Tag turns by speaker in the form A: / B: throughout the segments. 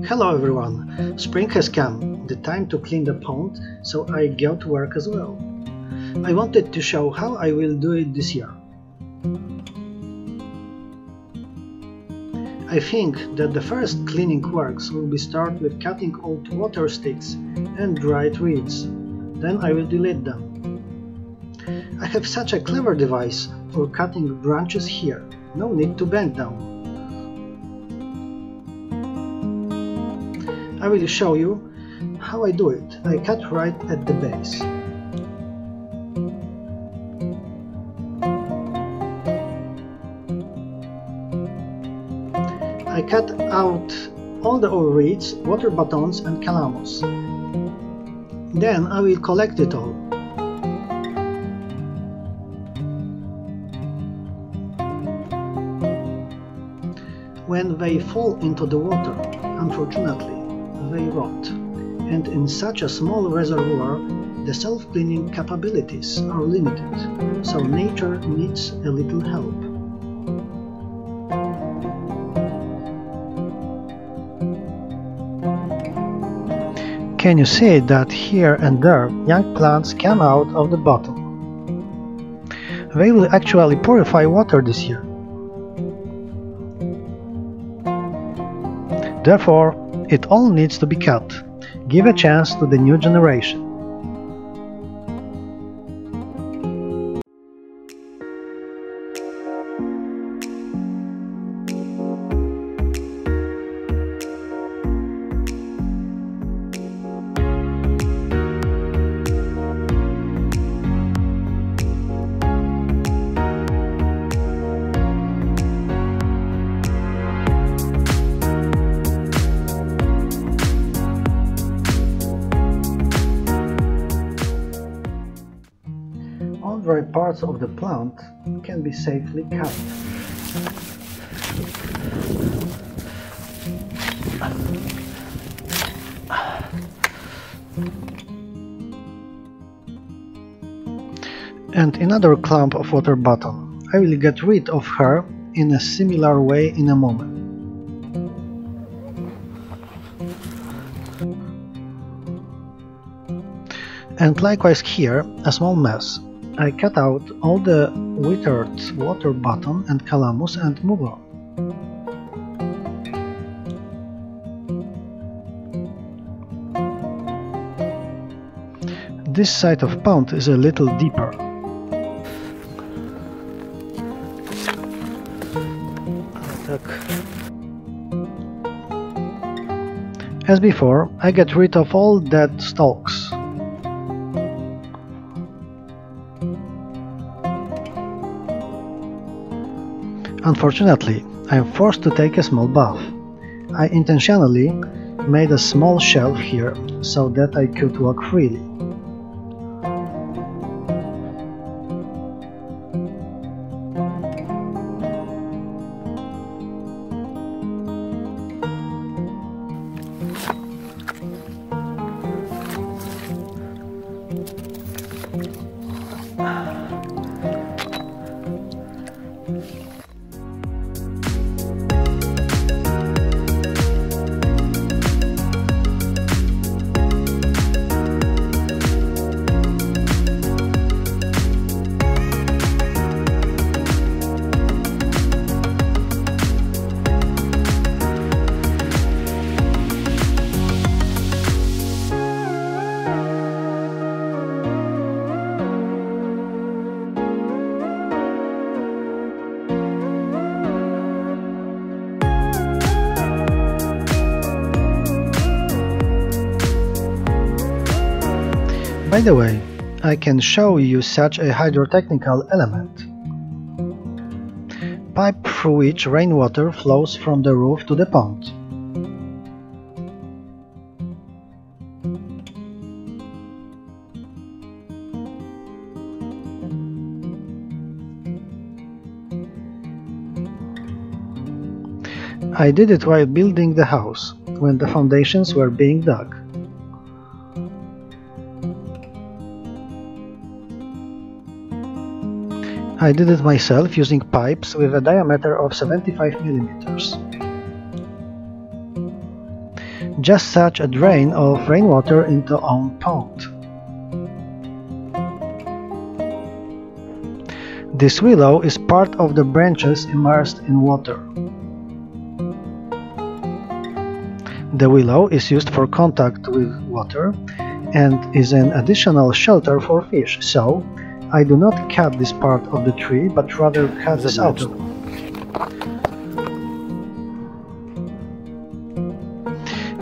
A: Hello everyone! Spring has come, the time to clean the pond, so I go to work as well. I wanted to show how I will do it this year. I think that the first cleaning works will be start with cutting old water sticks and dried reeds. Then I will delete them. I have such a clever device for cutting branches here, no need to bend down. I will show you how I do it. I cut right at the base. I cut out all the old reeds, water buttons and calamus. Then I will collect it all. When they fall into the water, unfortunately, they rot, and in such a small reservoir, the self-cleaning capabilities are limited, so nature needs a little help. Can you see that here and there young plants come out of the bottom? They will actually purify water this year. Therefore, it all needs to be cut. Give a chance to the new generation. Dry parts of the plant can be safely cut. And another clump of water button. I will get rid of her in a similar way in a moment. And likewise here, a small mess. I cut out all the withered water button and calamus and move on. This side of pond is a little deeper. As before, I get rid of all dead stalks. Unfortunately, I am forced to take a small bath. I intentionally made a small shelf here so that I could walk freely. By the way, I can show you such a hydrotechnical element. Pipe through which rainwater flows from the roof to the pond. I did it while building the house, when the foundations were being dug. I did it myself using pipes with a diameter of 75 mm. Just such a drain of rainwater into own pond. This willow is part of the branches immersed in water. The willow is used for contact with water and is an additional shelter for fish, so I do not cut this part of the tree but rather cut this out.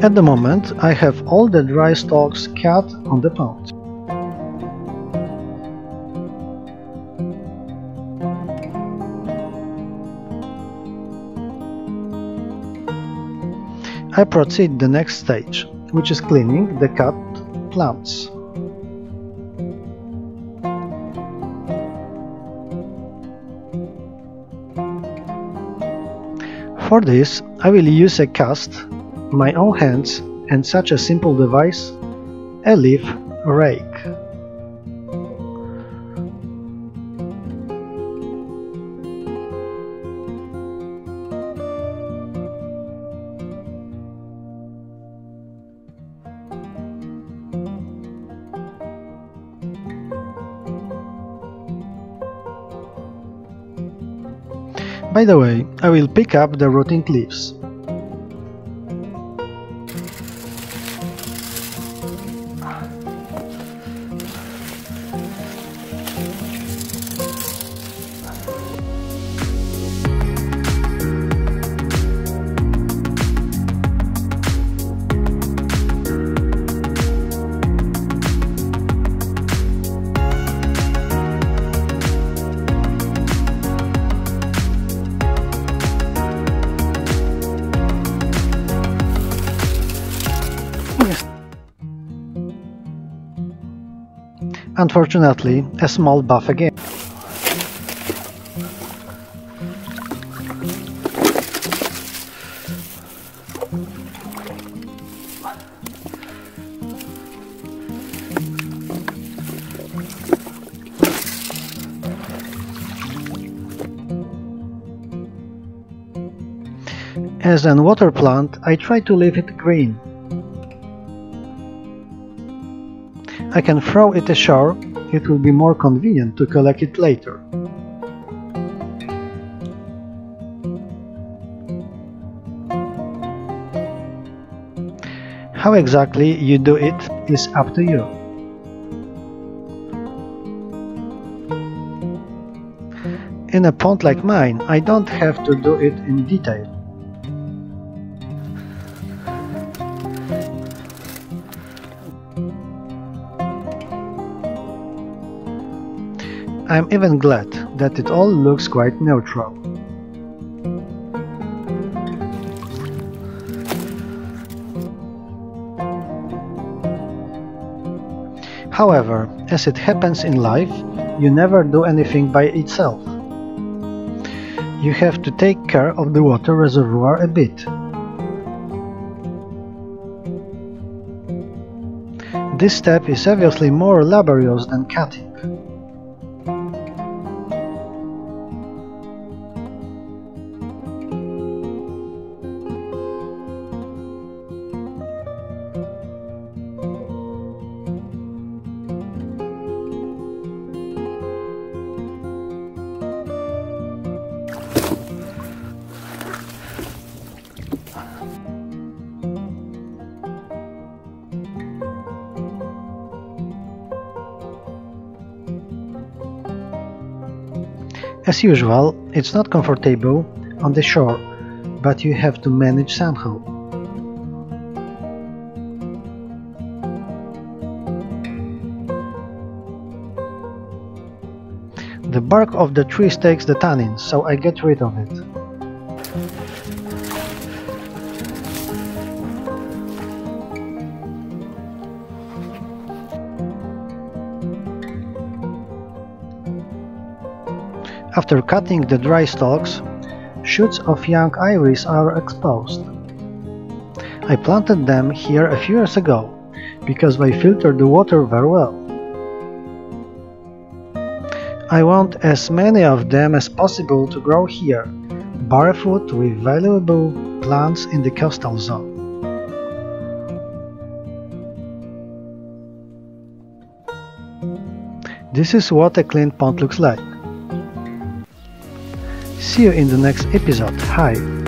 A: At the moment I have all the dry stalks cut on the pond. I proceed the next stage, which is cleaning the cut plants. For this, I will use a cast, my own hands, and such a simple device, a leaf rake. By the way, I will pick up the rotting leaves. Unfortunately, a small buff again. As a water plant, I try to leave it green. I can throw it ashore, it will be more convenient to collect it later. How exactly you do it is up to you. In a pond like mine, I don't have to do it in detail. I'm even glad that it all looks quite neutral. However, as it happens in life, you never do anything by itself. You have to take care of the water reservoir a bit. This step is obviously more laborious than cutting. As usual, it's not comfortable on the shore, but you have to manage somehow. The bark of the tree takes the tannin, so I get rid of it. After cutting the dry stalks, shoots of young iris are exposed. I planted them here a few years ago, because they filter the water very well. I want as many of them as possible to grow here, barefoot with valuable plants in the coastal zone. This is what a clean pond looks like. See you in the next episode. Hi!